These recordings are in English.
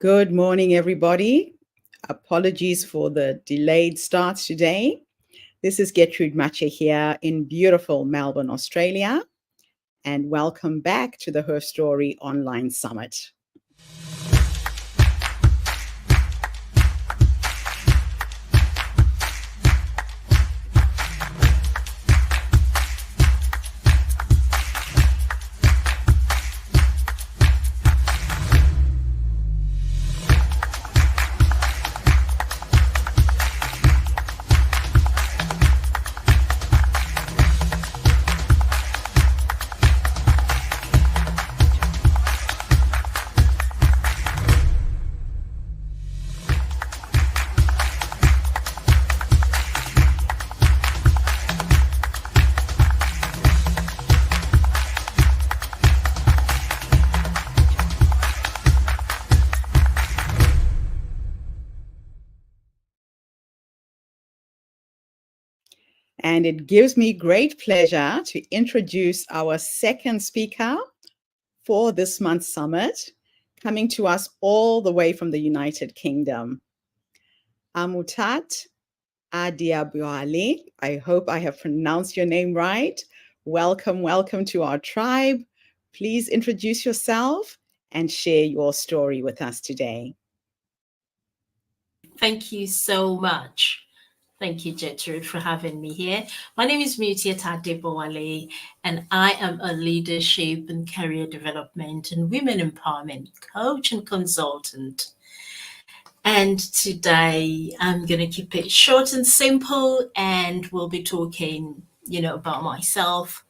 Good morning, everybody. Apologies for the delayed start today. This is Gertrude Mache here in beautiful Melbourne, Australia, and welcome back to the HerStory Online Summit. And it gives me great pleasure to introduce our second speaker for this month's summit, coming to us all the way from the United Kingdom. Mutiat, Adebowale. I hope I have pronounced your name right. Welcome to our tribe. Please introduce yourself and share your story with us today. Thank you so much. Thank you, Gertrude, for having me here. My name is Mutiat Adebowale, and I am a leadership and career development and women empowerment coach and consultant. And today I'm going to keep it short and simple, and we'll be talking, about myself.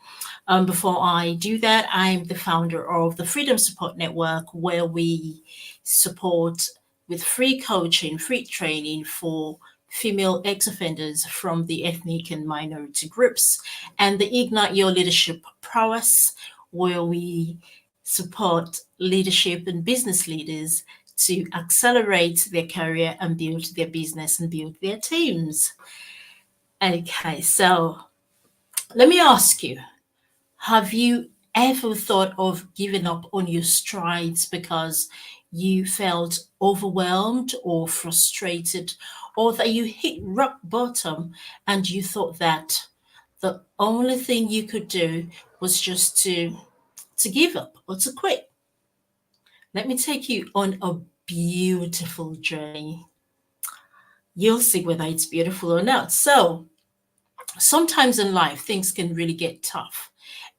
Before I do that, I'm the founder of the Freedom Support Network, where we support with free coaching, free training for female ex-offenders from the ethnic and minority groups, and the Ignite Your Leadership Prowess, where we support leadership and business leaders to accelerate their career and build their business and build their teams. Okay, so let me ask you, have you ever thought of giving up on your strides because you felt overwhelmed or frustrated, or that you hit rock bottom and you thought that the only thing you could do was just to give up or to quit? Let me take you on a beautiful journey. You'll see whether it's beautiful or not. So sometimes in life, things can really get tough,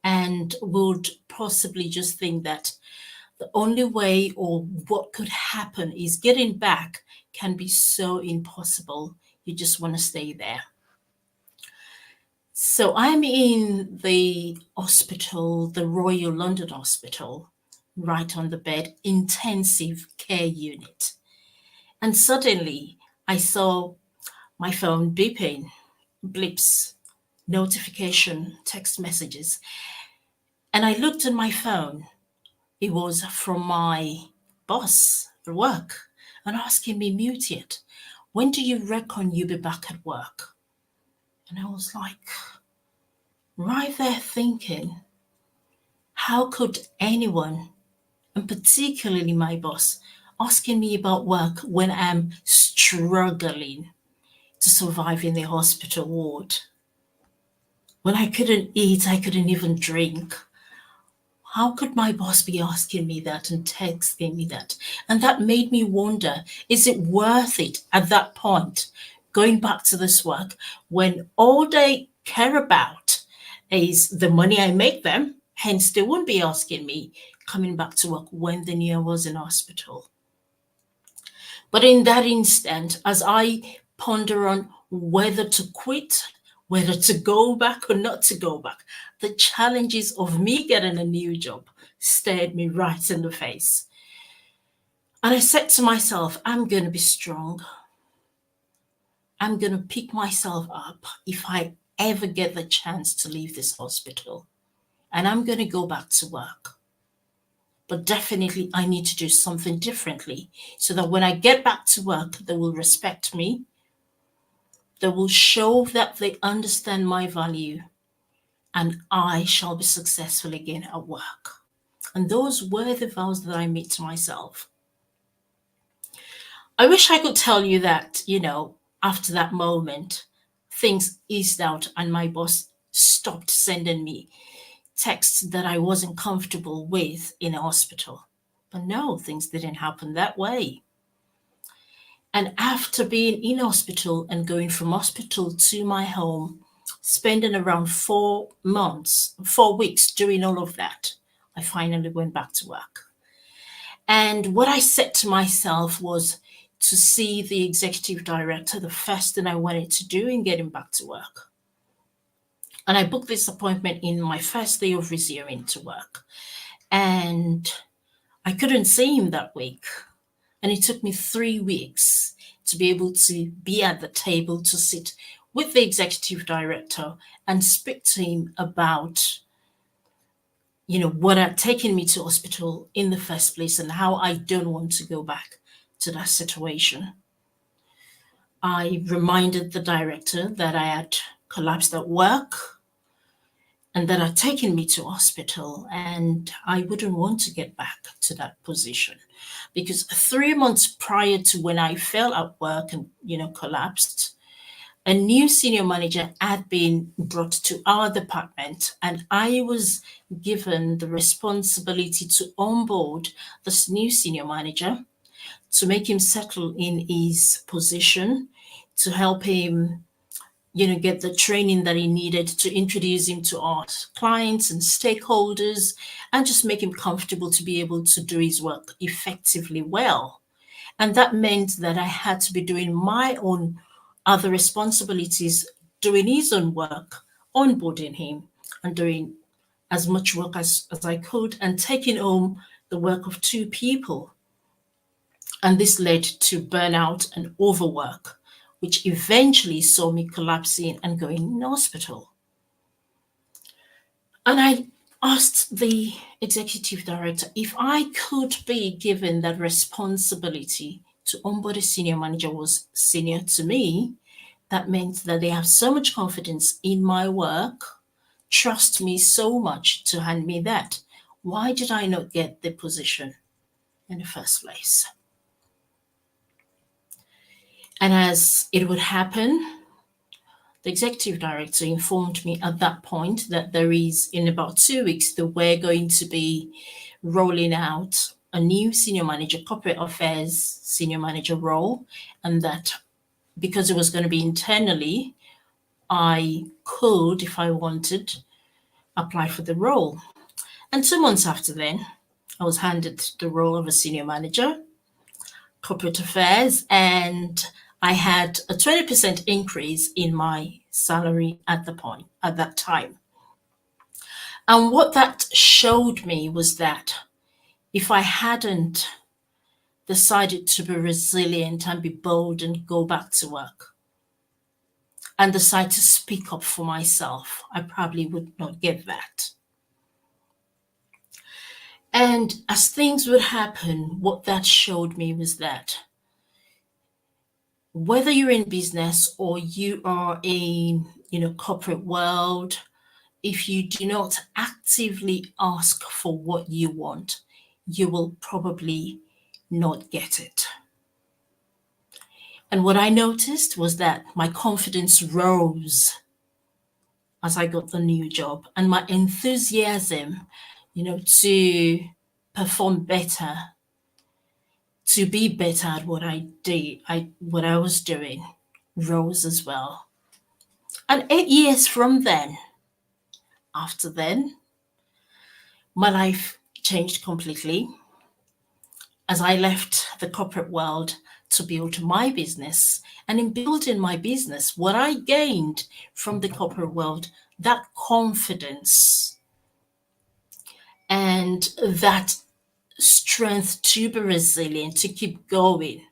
and would possibly just think that the only way or what could happen is getting back can be so impossible. You just want to stay there. So I'm in the hospital, the Royal London Hospital, right on the bed, intensive care unit. And suddenly I saw my phone beeping, blips, notification, text messages. And I looked at my phone. It was from my boss at work and asking me, Mutiat, when do you reckon you'll be back at work? And I was like, right there thinking, how could anyone, and particularly my boss, asking me about work when I'm struggling to survive in the hospital ward? When I couldn't eat, I couldn't even drink. How could my boss be asking me that and texting me that? And that made me wonder, is it worth it at that point, going back to this work, when all they care about is the money I make them? Hence, they won't be asking me coming back to work when they knew I was in hospital. But in that instant, as I ponder on whether to quit, whether to go back or not to go back, the challenges of me getting a new job stared me right in the face. And I said to myself, I'm going to be strong. I'm going to pick myself up if I ever get the chance to leave this hospital. And I'm going to go back to work. But definitely I need to do something differently so that when I get back to work, they will respect me. They will show that they understand my value, and I shall be successful again at work. And those were the vows that I made to myself. I wish I could tell you that, after that moment, things eased out and my boss stopped sending me texts that I wasn't comfortable with in a hospital. But no, things didn't happen that way. And after being in hospital and going from hospital to my home, spending around 4 months, 4 weeks doing all of that, I finally went back to work. And what I said to myself was to see the executive director, the first thing I wanted to do in getting back to work. And I booked this appointment in my first day of resuming to work. And I couldn't see him that week. And it took me 3 weeks to be able to be at the table to sit with the executive director and speak to him about, what had taken me to hospital in the first place and how I don't want to go back to that situation. I reminded the director that I had collapsed at work and that had taken me to hospital, and I wouldn't want to get back to that position because 3 months prior to when I fell at work and collapsed, a new senior manager had been brought to our department, and I was given the responsibility to onboard this new senior manager, to make him settle in his position, to help him get the training that he needed, to introduce him to our clients and stakeholders, and just make him comfortable to be able to do his work effectively well. And that meant that I had to be doing my own other responsibilities, doing his own work, onboarding him, and doing as much work as I could, and taking home the work of two people. And this led to burnout and overwork, which eventually saw me collapsing and going in hospital. And I asked the executive director if I could be given that responsibility to onboard a senior manager was senior to me. That meant that they have so much confidence in my work, trust me so much to hand me that. Why did I not get the position in the first place? And as it would happen, the executive director informed me at that point that there is, in about 2 weeks, that we're going to be rolling out a new senior manager, corporate affairs senior manager role, and that because it was going to be internally, I could, if I wanted, apply for the role. And 2 months after then, I was handed the role of a senior manager, corporate affairs, and I had a 20% increase in my salary at that time. And what that showed me was that if I hadn't decided to be resilient and be bold and go back to work and decide to speak up for myself, I probably would not get that. And as things would happen, what that showed me was that whether you're in business or you are in corporate world, if you do not actively ask for what you want, you will probably not get it. And what I noticed was that my confidence rose as I got the new job, and my enthusiasm, to perform better, to be better at what what I was doing, rose as well. And 8 years from then, after then, my life changed completely as I left the corporate world to build my business. And in building my business, what I gained from the corporate world, that confidence and that strength to be resilient, to keep going,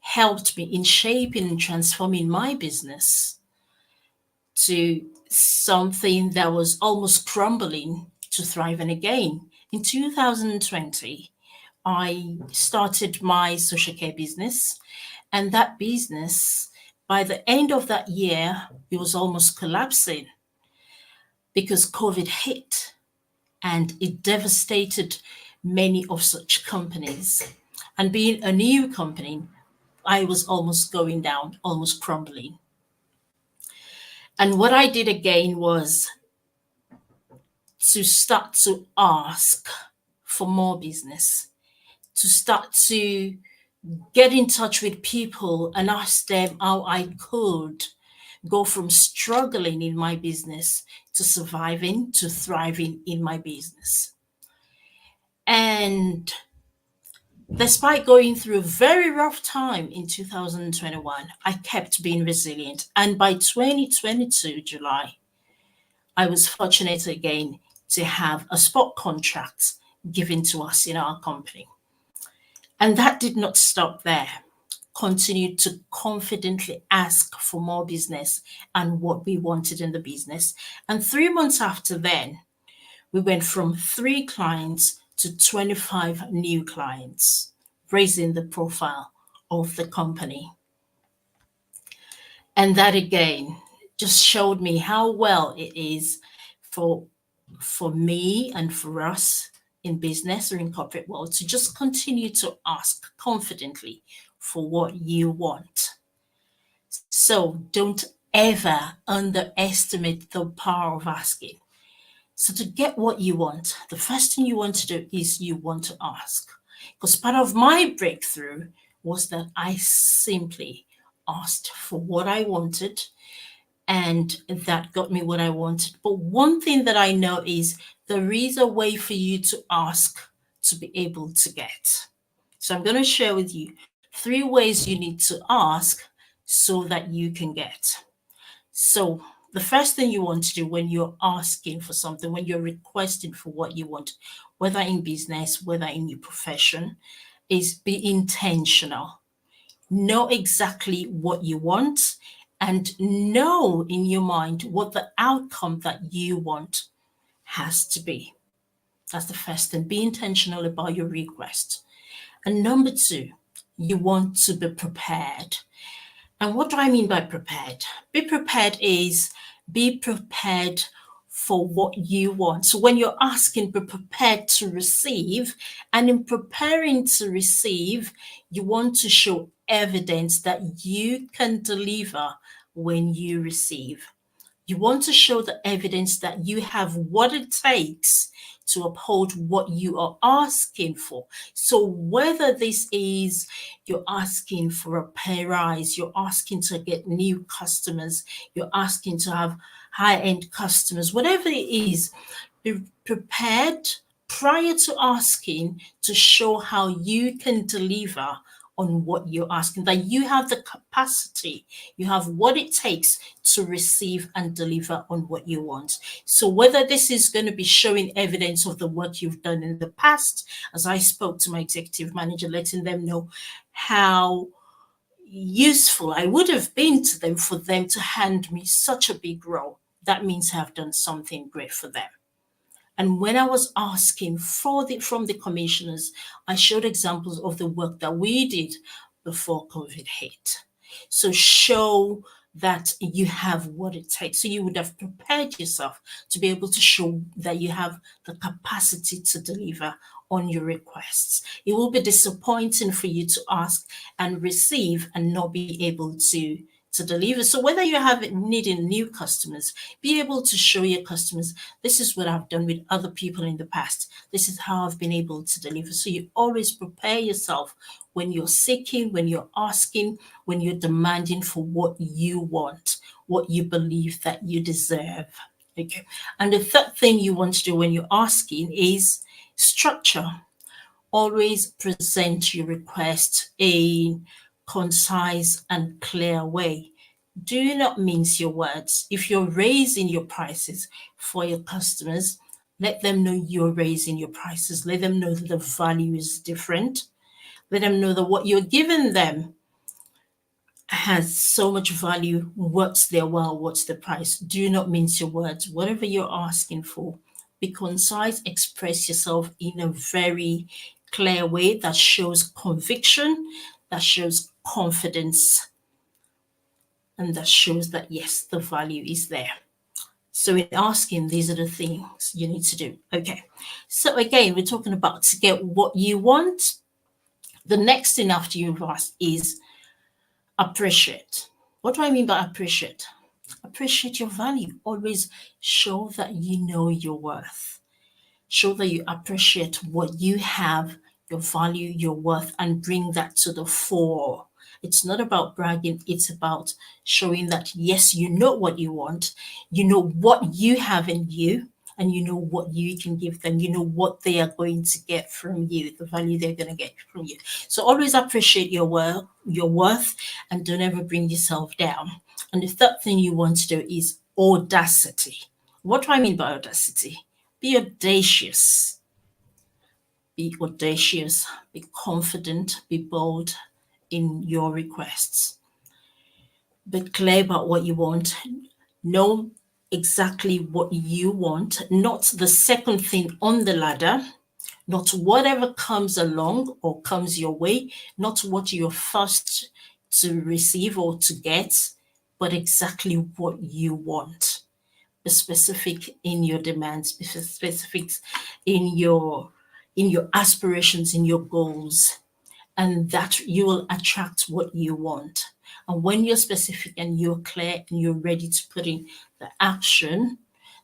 helped me in shaping and transforming my business to something that was almost crumbling to thriving again. In 2020, I started my social care business, and that business, by the end of that year, it was almost collapsing because COVID hit and it devastated many of such companies. And being a new company, I was almost going down, almost crumbling. And what I did again was to start to ask for more business, to start to get in touch with people and ask them how I could go from struggling in my business to surviving to thriving in my business. And despite going through a very rough time in 2021, I kept being resilient. And by 2022, July, I was fortunate again to have a spot contract given to us in our company. And that did not stop there. Continued to confidently ask for more business and what we wanted in the business. And 3 months after then, we went from 3 clients to 25 new clients, raising the profile of the company. And that again just showed me how well it is for me and for us in business or in corporate world to just continue to ask confidently for what you want. So don't ever underestimate the power of asking. So to get what you want, the first thing you want to do is you want to ask. Because part of my breakthrough was that I simply asked for what I wanted, and that got me what I wanted. But one thing that I know is there is a way for you to ask to be able to get. So I'm going to share with you 3 ways you need to ask so that you can get. So the first thing you want to do when you're asking for something, when you're requesting for what you want, whether in business, whether in your profession, is be intentional. Know exactly what you want and know in your mind what the outcome that you want has to be. That's the first thing. Be intentional about your request. And number 2, you want to be prepared. And what do I mean by prepared? Be prepared is be prepared for what you want. So when you're asking, be prepared to receive. And in preparing to receive, you want to show evidence that you can deliver when you receive. You want to show the evidence that you have what it takes to uphold what you are asking for. So whether this is you're asking for a pay rise, you're asking to get new customers, you're asking to have high-end customers, whatever it is, be prepared prior to asking to show how you can deliver on what you're asking, that you have the capacity, you have what it takes to receive and deliver on what you want. So whether this is going to be showing evidence of the work you've done in the past, as I spoke to my executive manager, letting them know how useful I would have been to them for them to hand me such a big role, that means I've done something great for them. And when I was asking from the commissioners, I showed examples of the work that we did before COVID hit. So show that you have what it takes. So you would have prepared yourself to be able to show that you have the capacity to deliver on your requests. It will be disappointing for you to ask and receive and not be able to deliver. So whether you have needing new customers, be able to show your customers, this is what I've done with other people in the past. This is how I've been able to deliver. So you always prepare yourself when you're seeking, when you're asking, when you're demanding for what you want, what you believe that you deserve. Okay. And the third thing you want to do when you're asking is structure. Always present your request in concise and clear way. Do not mince your words. If you're raising your prices for your customers, let them know you're raising your prices. Let them know that the value is different. Let them know that what you're giving them has so much value. What's their while? What's the price? Do not mince your words. Whatever you're asking for, be concise, express yourself in a very clear way that shows conviction, that shows confidence, and that shows that, yes, the value is there. So in asking, these are the things you need to do. Okay. So again, we're talking about to get what you want. The next thing after you ask is appreciate. What do I mean by appreciate? Appreciate your value. Always show that you know your worth. Show that you appreciate what you have, your value, your worth, and bring that to the fore. It's not about bragging, it's about showing that, yes, you know what you want, you know what you have in you, and you know what you can give them, you know what they are going to get from you, the value they're going to get from you. So always appreciate your worth, and don't ever bring yourself down. And the third thing you want to do is audacity. What do I mean by audacity? Be audacious. Be audacious. Be confident. Be bold in your requests. Be clear about what you want. Know exactly what you want, not the second thing on the ladder, not whatever comes along or comes your way, not what you're first to receive or to get, but exactly what you want. Be specific in your demands, be specific in your aspirations, in your goals, and that you will attract what you want. And when you're specific and you're clear and you're ready to put in the action,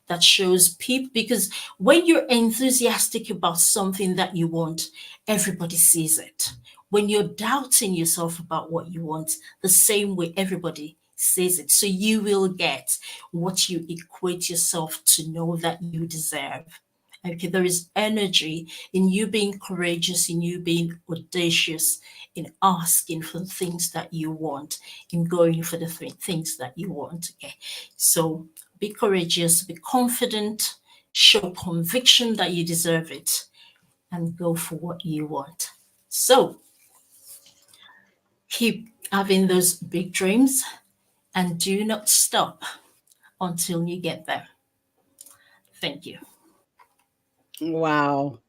that shows people, because when you're enthusiastic about something that you want, everybody sees it. When you're doubting yourself about what you want, the same way everybody sees it. So you will get what you equate yourself to know that you deserve. Okay, there is energy in you being courageous, in you being audacious, in asking for the things that you want, in going for the things that you want. Okay, so be courageous, be confident, show conviction that you deserve it, and go for what you want. So keep having those big dreams and do not stop until you get there. Thank you. Wow.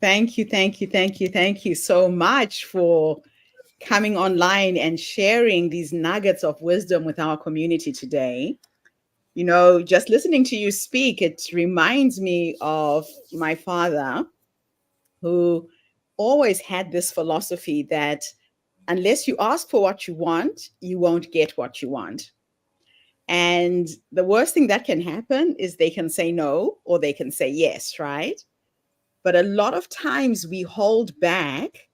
Thank you, thank you, thank you, thank you so much for coming online and sharing these nuggets of wisdom with our community today. You know, just listening to you speak, it reminds me of my father, who always had this philosophy that unless you ask for what you want, you won't get what you want. And the worst thing that can happen is they can say no or they can say yes, right? But a lot of times we hold back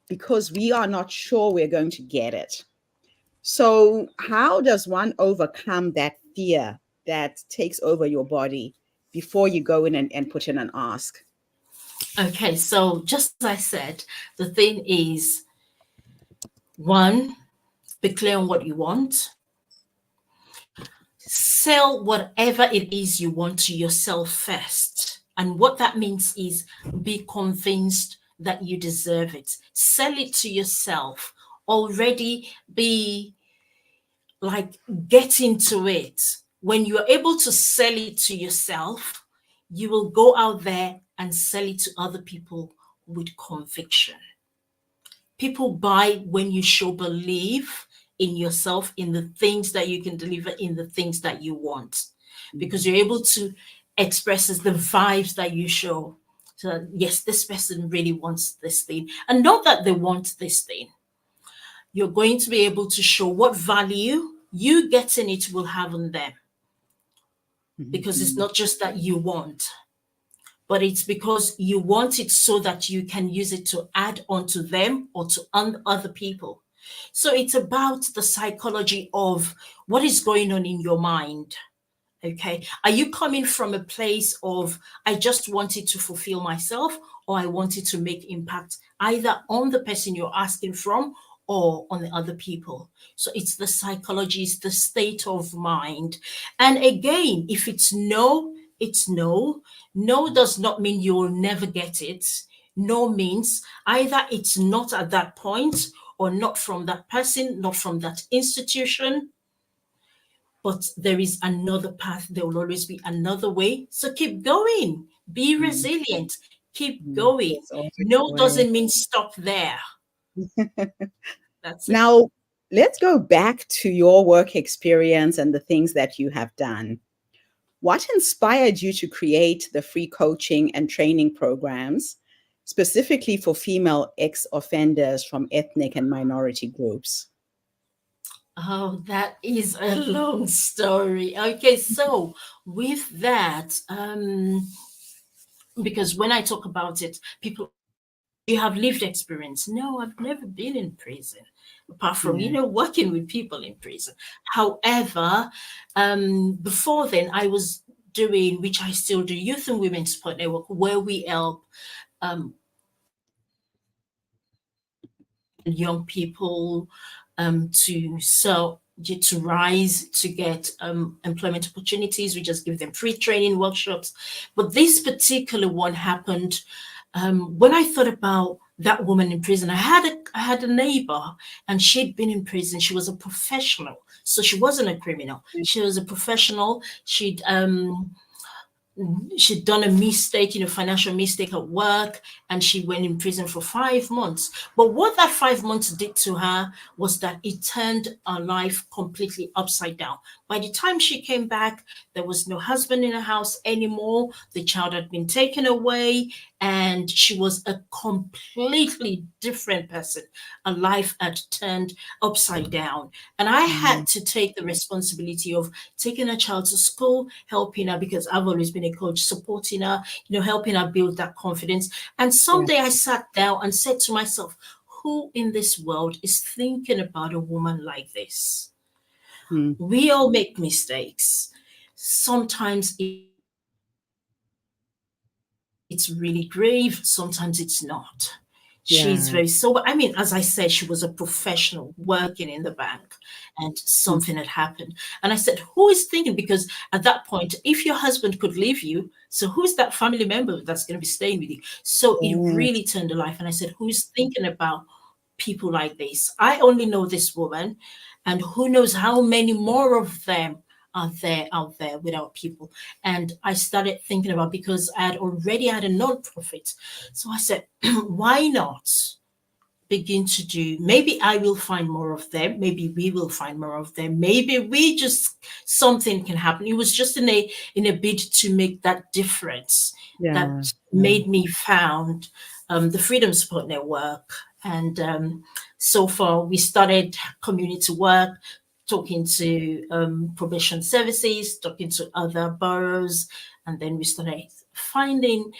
because we are not sure we're going to get it. So, how does one overcome that fear that takes over your body before you go in and put in an ask? Okay, so just as I said, the thing is one, be clear on what you want. Sell whatever it is you want to yourself first. And what that means is be convinced that you deserve it. Sell it to yourself. Already be like, get into it. When you're able to sell it to yourself, you will go out there and sell it to other people with conviction. People buy when you show belief in yourself, in the things that you can deliver, in the things that you want, because you're able to express as the vibes that you show. So yes, this person really wants this thing, and not that they want this thing. You're going to be able to show what value you getting it will have on them, because it's not just that you want, but it's because you want it so that you can use it to add on to them or to other people. So it's about the psychology of what is going on in your mind. Okay. Are you coming from a place of, I just wanted to fulfill myself, or I wanted to make impact either on the person you're asking from or on the other people? So it's the psychology, it's the state of mind. And again, if it's no, it's no. No does not mean you will never get it. No means either it's not at that point, or not from that person, not from that institution, but there is another path. There will always be another way. So keep going. Be resilient. Keep going. There's always No a way. doesn't mean stop there. That's it. Now, let's go back to your work experience and the things that you have done. What inspired you to create the free coaching and training programs specifically for female ex-offenders from ethnic and minority groups? Oh, that is a long story. Okay, so with that, because when I talk about it, people, you have lived experience. No, I've never been in prison, apart from, Yeah. working with people in prison. However, before then, I was doing, which I still do, Youth and Women Support Network, where we help um, young people to rise, to get employment opportunities. We just give them free training workshops. But this particular one happened when I thought about that woman in prison. I had a neighbor, and she'd been in prison. She was a professional, so she wasn't a criminal. She was a professional. She'd done a mistake, financial mistake at work, and she went in prison for 5 months. But what that 5 months did to her was that it turned her life completely upside down. By the time she came back, there was no husband in the house anymore. The child had been taken away, and she was a completely different person. Her life had turned upside down. And I had to take the responsibility of taking her child to school, helping her, because I've always been a coach, supporting her, helping her build that confidence. And someday I sat down and said to myself, who in this world is thinking about a woman like this? Mm. We all make mistakes. Sometimes it's really grave, sometimes it's not. She's Yeah. very sober. I mean, as I said, she was a professional working in the bank, and Mm. something had happened. And I said, who is thinking? Because at that point, if your husband could leave you, so who's that family member that's going to be staying with you? So it Yes. really turned a life. And I said, who's thinking about people like this? I only know this woman, and who knows how many more of them are there out there without people. And I started thinking about, because I had already had a non-profit, so I said, why not begin to do, maybe I will find more of them, maybe we will find more of them, maybe we just, something can happen. It was just in a bid to make that difference Yeah. that made me found the Freedom Support Network. And so far we started community work, talking to probation services, talking to other boroughs, and then we started finding,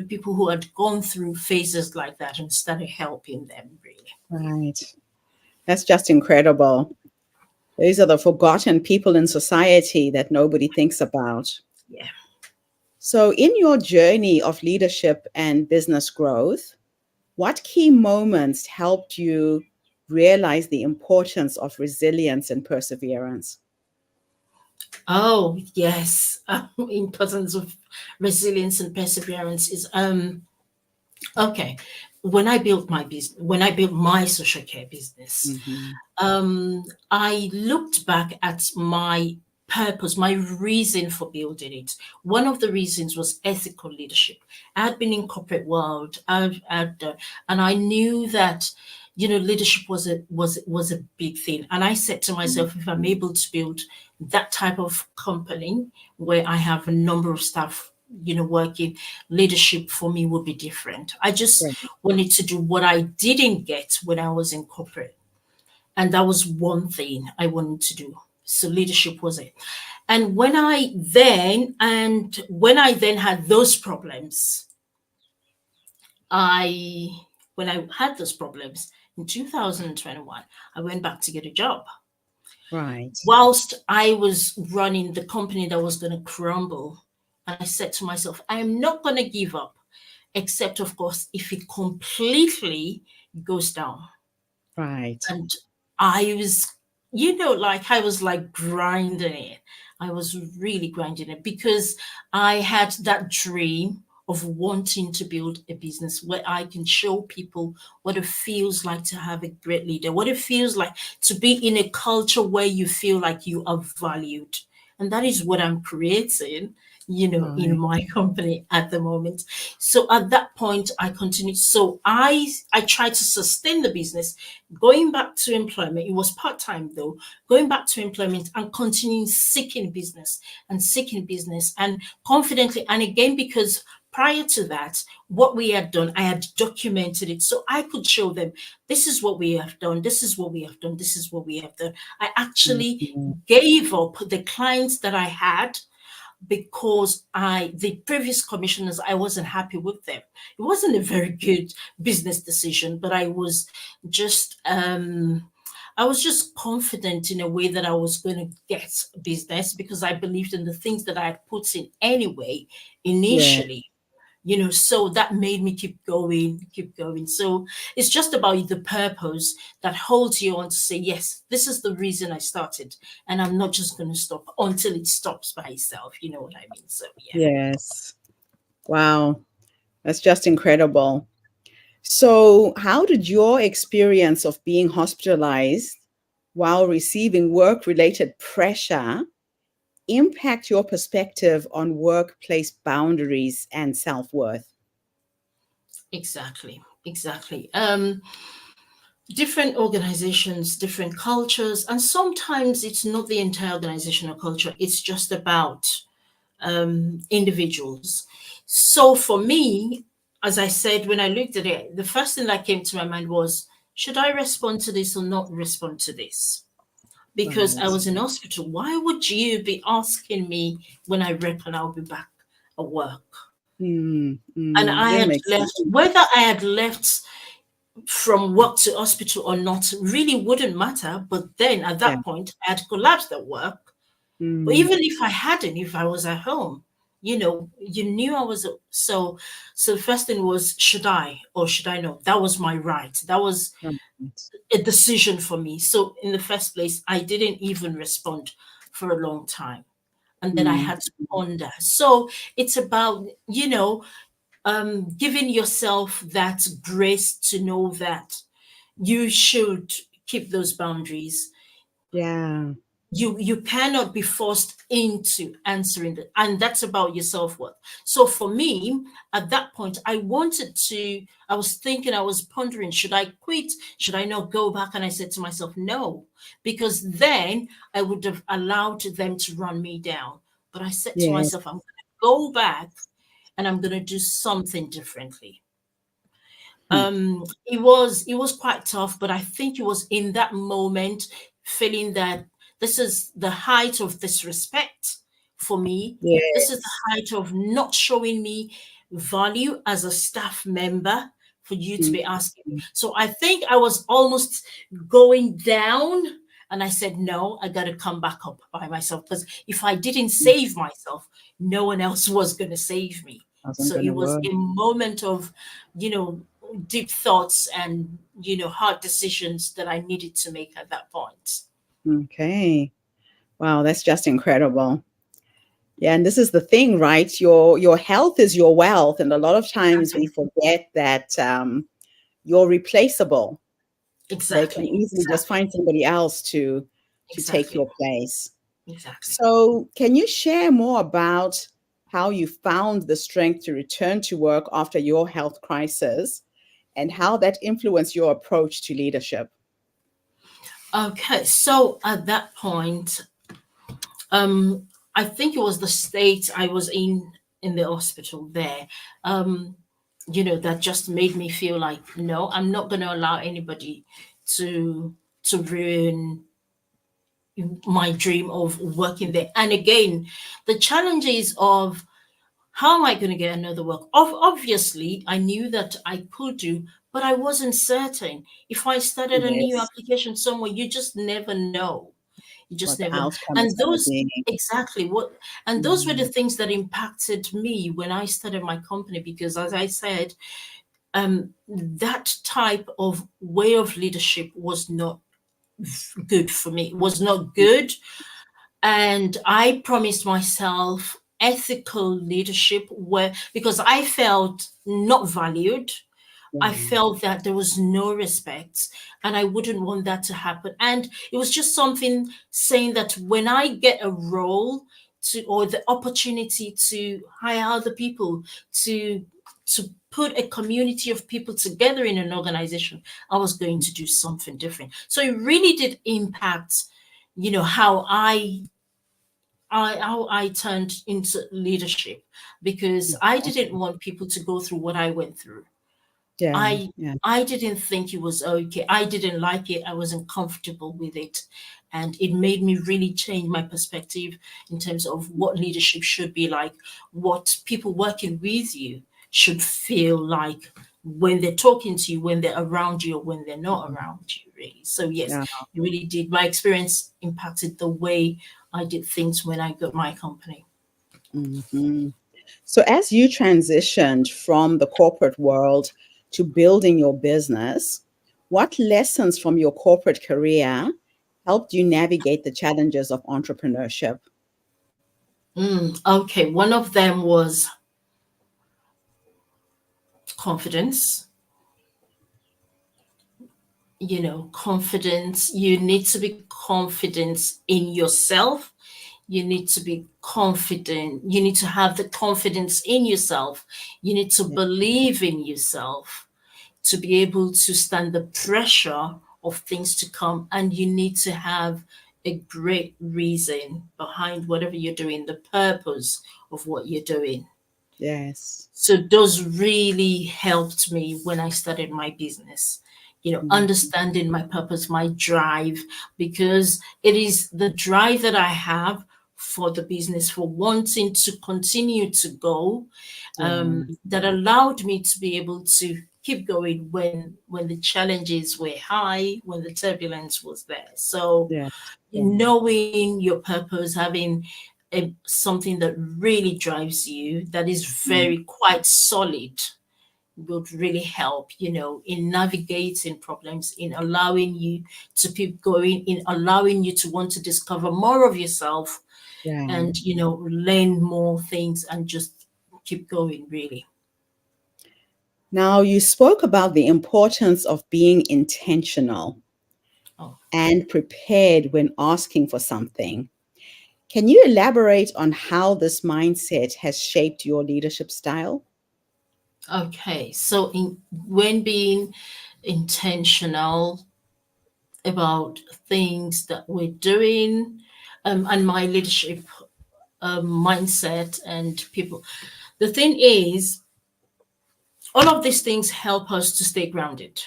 people who had gone through phases like that, and started helping them, really. Right. That's just incredible. These are the forgotten people in society that nobody thinks about. Yeah. So, in your journey of leadership and business growth, what key moments helped you realize the importance of resilience and perseverance? Oh, yes. Importance of resilience and perseverance is okay. When I built my business, when I built my social care business, Hmm. I looked back at my purpose, my reason for building it. One of the reasons was ethical leadership. I had been in corporate world, and I knew that, leadership was a big thing. And I said to myself, if I'm able to build that type of company where I have a number of staff, working, leadership for me would be different. I just Right. wanted to do what I didn't get when I was in corporate. And that was one thing I wanted to do. So leadership was it. And when I then had those problems, I when I had those problems in 2021, I went back to get a job. Right. Whilst I was running the company that was going to crumble, and I said to myself, I am not going to give up, except, of course, if it completely goes down. Right. And I was, I was grinding it. I was really grinding it, because I had that dream of wanting to build a business where I can show people what it feels like to have a great leader, what it feels like to be in a culture where you feel like you are valued. And that is what I'm creating, in Right. my company at the moment. So at that point, I continued. So I tried to sustain the business, going back to employment. It was part-time though, going back to employment and continuing seeking business and confidently. And again, because prior to that, what we had done, I had documented it so I could show them this is what we have done, this is what we have done, this is what we have done. I actually Mhm. gave up the clients that I had because the previous commissioners, I wasn't happy with them. It wasn't a very good business decision, but just I was just confident in a way that I was going to get business because I believed in the things that I had put in anyway Yeah. initially. So that made me keep going, keep going. So it's just about the purpose that holds you on to say, yes, this is the reason I started, and I'm not just going to stop until it stops by itself. You know what I mean? So yeah. Yes. Wow. That's just incredible. So, how did your experience of being hospitalized while receiving work related pressure impact your perspective on workplace boundaries and self worth? Exactly, exactly. Different organizations, different cultures, and sometimes it's not the entire organizational culture, it's just about individuals. So for me, as I said, when I looked at it, the first thing that came to my mind was, should I respond to this or not respond to this? Because I Right. was in hospital. Why would you be asking me when I reckon I'll be back at work? And I Yeah, had makes left, sense. whether I had left from work to hospital or not really wouldn't matter. But then at Yeah. that point, I had collapsed at work. But Mm, even if I hadn't, if I was at home, you knew I was. So the first thing was, should I or should I not? That was my right. That was right. a decision for me. So in the first place, I didn't even respond for a long time. And then I Mm, had to ponder. So it's about, giving yourself that grace to know that you should keep those boundaries. yeah. You cannot be forced into answering that, and that's about your self-worth. So for me, at that point, I was thinking, I was pondering, should I quit, should I not go back? And I said to myself, no, because then I would have allowed them to run me down. But I said to Yes. myself, I'm going to go back and I'm going to do something differently. Hmm. It was quite tough, but I think it was in that moment, feeling that this is the height of disrespect for me. This is the Yes. height of not showing me value as a staff member for you to Mm, be asking me. So I think I was almost going down, and I said, no, I got to come back up by myself, because if I didn't mm, save myself, no one else was going to save me. wasn't So going it to was work. a moment of, you know, deep thoughts and, hard decisions that I needed to make at that point. Okay. Wow, that's just incredible. Yeah, and this is the thing, right? Your health is your wealth, and a lot of times we Exactly. forget that you're replaceable. They can Exactly. easily just Exactly. find somebody else to take Exactly. your place. Exactly. So, can you share more about how you found the strength to return to work after your health crisis and how that influenced your approach to leadership? Okay. So at that point, um, I think it was the state I was in the hospital there, um, that just made me feel like, no, I'm not going to allow anybody to ruin my dream of working there. And again, the challenges of, how am I going to get another work? Obviously, I knew that I could do, but I wasn't certain. If I started a new Yes, application somewhere, you just never know. You just what the never know. outcome is And going to those be. exactly what and those were the Mm, things that impacted me when I started my company, because as I said, that type of way of leadership was not good for me. It was not good. And I promised myself ethical leadership, where, because I felt not valued, I yeah. felt that there was no respect, and I wouldn't want that to happen. And it was just something saying that when I get a role to, or the opportunity to hire other people to put a community of people together in an organization, I was going to do something different. So it really did impact, how how I turned into leadership, because I didn't want people to go through what I went through. Yeah, I yeah, I didn't think it was okay. I didn't like it. I wasn't comfortable with it. And it made me really change my perspective in terms of what leadership should be like, what people working with you should feel like when they're talking to you, when they're around you, or when they're not around you, really. So yes, yeah. it really did. My experience impacted the way I did things when I got my company. Mhm. So, as you transitioned from the corporate world to building your business, what lessons from your corporate career helped you navigate the challenges of entrepreneurship? Okay, one of them was confidence. Confidence. You need to be confident in yourself. You need to be confident. You need to have the confidence in yourself. You need to Yeah, believe in yourself to be able to stand the pressure of things to come. And you need to have a great reason behind whatever you're doing, the purpose of what you're doing. yes. So those really helped me when I started my business, Mhm. understanding my purpose, my drive, because it is the drive that I have for the business, for wanting to continue to go, Yeah, that allowed me to be able to keep going when the challenges were high, when the turbulence was there. So yes. knowing your purpose, having something that really drives you, that is Mm. very quite solid, would really help, in navigating problems, in allowing you to keep going, in allowing you to want to discover more of yourself, Yeah. and, learn more things and just keep going, really. Now, you spoke about the importance of being intentional Oh, and prepared when asking for something. Can you elaborate on how this mindset has shaped your leadership style? okay. So when being intentional about things that we're doing, and my leadership mindset and people. The thing is, all of these things help us to stay grounded.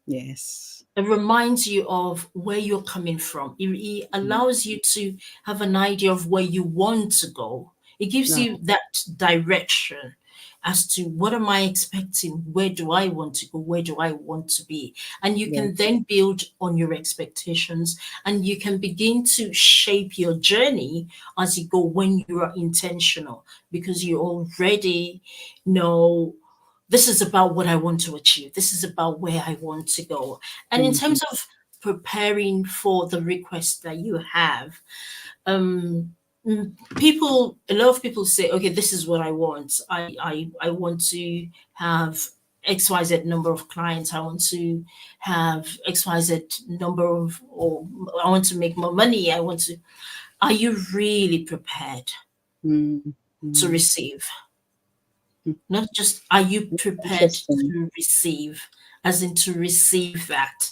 Yes. It reminds you of where you're coming from. It Mm. allows you to have an idea of where you want to go. It gives No. you that direction as to what am I expecting? Where do I want to go? Where do I want to be? And you Yeah. can then build on your expectations, and you can begin to shape your journey as you go when you are intentional, because you already know this is about what I want to achieve. This is about where I want to go. And in Mhm. terms of preparing for the request that you have, um, a lot of people say, okay, this is what I want. I want to have XYZ number of clients. I want to have XYZ number of, or I want to make more money. Are you really prepared Mm. to Mm. receive? Not just are you prepared Interesting. to receive, as in to receive that.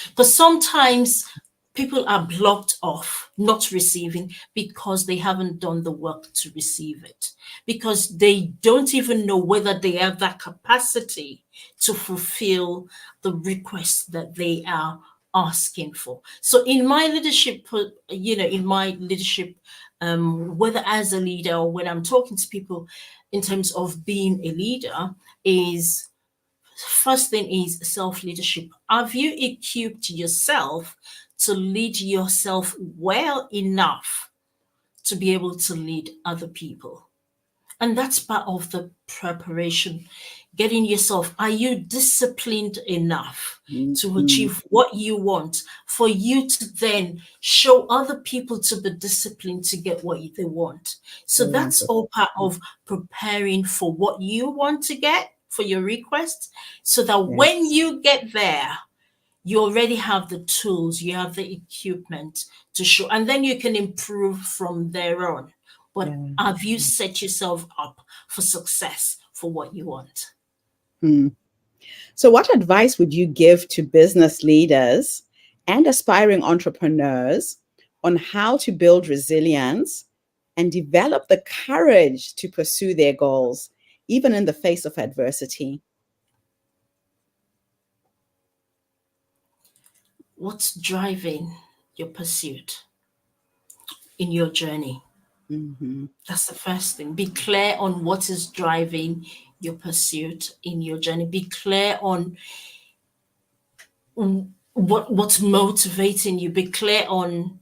Because sometimes people are blocked off not receiving because they haven't done the work to receive it, because they don't even know whether they have that capacity to fulfill the request that they are asking for. So in my leadership, whether as a leader or when I'm talking to people in terms of being a leader, is first thing is self leadership. Have you equipped yourself to lead yourself well enough to be able to lead other people? And that's part of the preparation. Getting yourself, are you disciplined enough to Mhm. achieve what you want, for you to then show other people to be disciplined to get what they want? So Very that's interesting. all part of preparing for what you want to get for your request, so that when Yes. you get there, you already have the tools, you have the equipment to show, and then you can improve from there on. But Yeah. have you set yourself up for success for what you want? Hmm. So, what advice would you give to business leaders and aspiring entrepreneurs on how to build resilience and develop the courage to pursue their goals, even in the face of adversity? What's driving your pursuit in your journey? Mm-hmm. That's the first thing. Be clear on what is driving your pursuit in your journey. Be clear on what's motivating you. Be clear on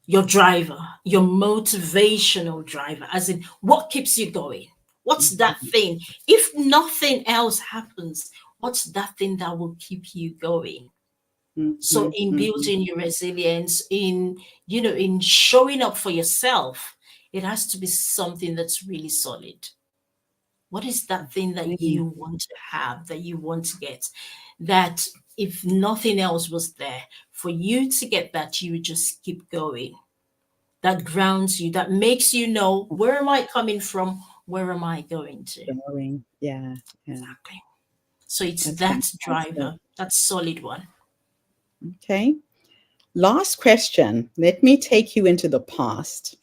your driver, your motivational driver, as in what keeps you going. What's that thing? If nothing else happens, what's that thing that will keep you going? So in building your resilience, in showing up for yourself, it has to be something that's really solid. What is that thing that you want to have, that you want to get, that if nothing else was there, for you to get that, you would just keep going? That grounds you, that makes you know, where am I coming from? Where am I going to? Yeah. Exactly. So it's That's that fantastic. driver, that solid one. Okay. Last question. Let me take you into the past,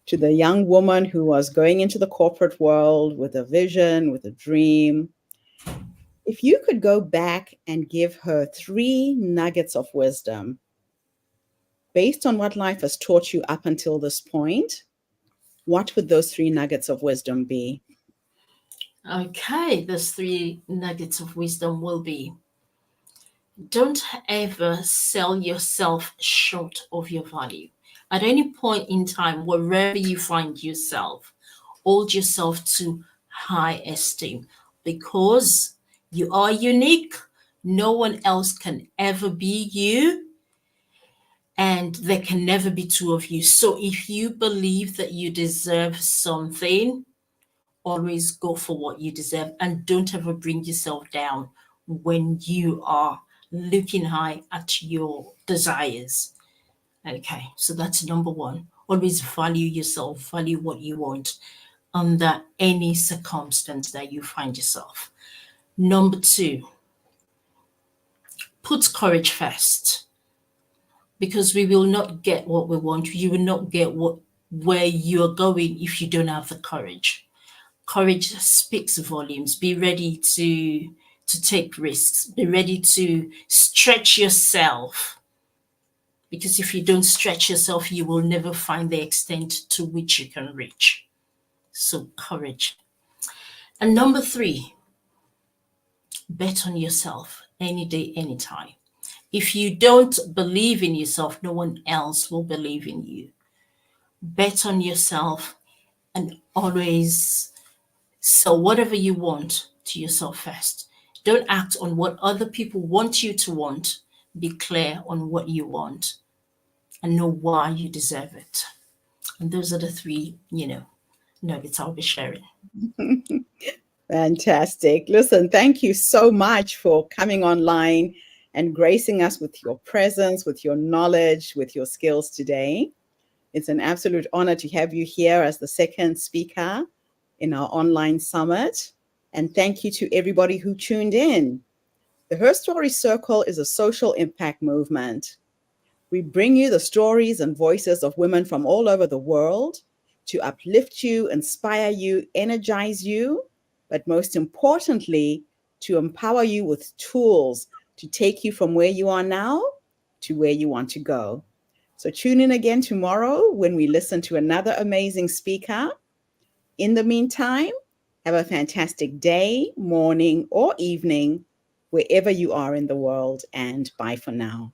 to the young woman who was going into the corporate world with a vision, with a dream. If you could go back and give her 3 nuggets of wisdom based on what life has taught you up until this point, what would those 3 nuggets of wisdom be? Okay, those 3 nuggets of wisdom will be: don't ever sell yourself short of your value. At any point in time, wherever you find yourself, hold yourself to high esteem, because you are unique. No one else can ever be you, and there can never be two of you. So if you believe that you deserve something, always go for what you deserve, and don't ever bring yourself down when you are looking high at your desires. Okay, so that's number 1. Always value yourself, value what you want under any circumstance that you find yourself. Number 2, put courage first, because we will not get what we want. You will not get where you're going if you don't have the courage. Courage speaks volumes. Be ready to take risks. Be ready to stretch yourself, because if you don't stretch yourself, you will never find the extent to which you can reach. So courage. And number 3, bet on yourself any day, anytime. If you don't believe in yourself, no one else will believe in you. Bet on yourself, and always sell whatever you want to yourself first. Don't act on what other people want you to want. Be clear on what you want and know why you deserve it. And those are the 3, nuggets I'll be sharing. Fantastic. Listen, thank you so much for coming online and gracing us with your presence, with your knowledge, with your skills today. It's an absolute honor to have you here as the second speaker in our online summit. And thank you to everybody who tuned in. The HerStory Circle is a social impact movement. We bring you the stories and voices of women from all over the world to uplift you, inspire you, energize you, but most importantly, to empower you with tools to take you from where you are now to where you want to go. So tune in again tomorrow when we listen to another amazing speaker. In the meantime, have a fantastic day, morning, or evening, wherever you are in the world, and bye for now.